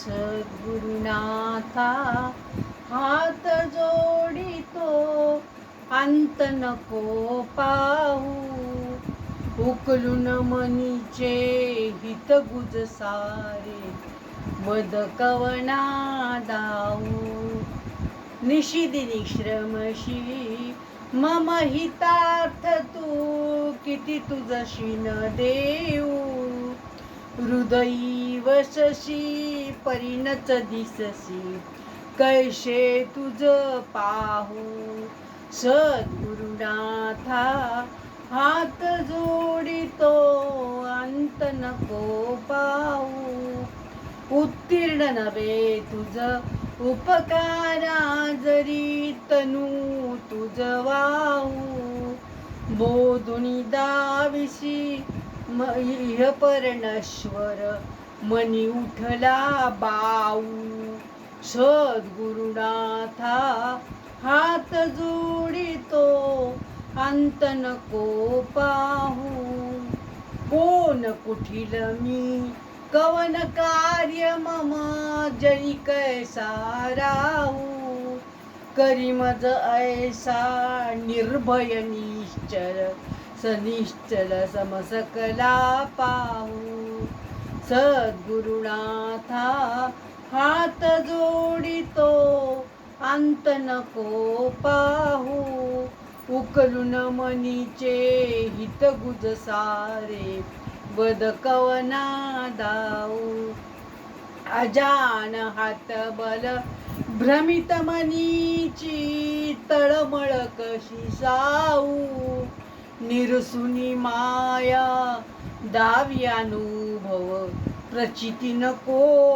सद्गुरुनाथा हात जोडितो, अंत नको पाहू. उकलून मनीचे हित गुज सारे, मद कवना दाऊ. निशिदिनी श्रमशी मम हितार्थ तू, किती तुझशी न देऊ. हृदयी वसशी परिणच दिससी, कैसे तुझ पाहू. सद्गुरुनाथा हात जोडितो, अंत नको पाहू. उत्तीर्ण नव्हे तुझ उपकारा, जरी तनू तुझ वाहू. बोधुनी दाविसी इह परनश्वर, मनी उठला बाऊ. सद्गुरुनाथा हात जोडितो, अंत नको पाहू. कोण कुठील मी कवन कार्य मम, जरी कैसा राहू. करी मज ऐसा निर्भय निश्चल, सनिश्चल समसकला पाहू. सद्गुरुनाथा हात जोडितो, अंत नको पाहू. उकलून मनीचे हित गुज सारे, वद कवना दाऊ. अजान हात बल भ्रमित मनीची, तळमळ कशी साऊ. निरसुनी माया दावी अनुभव, प्रचिती नको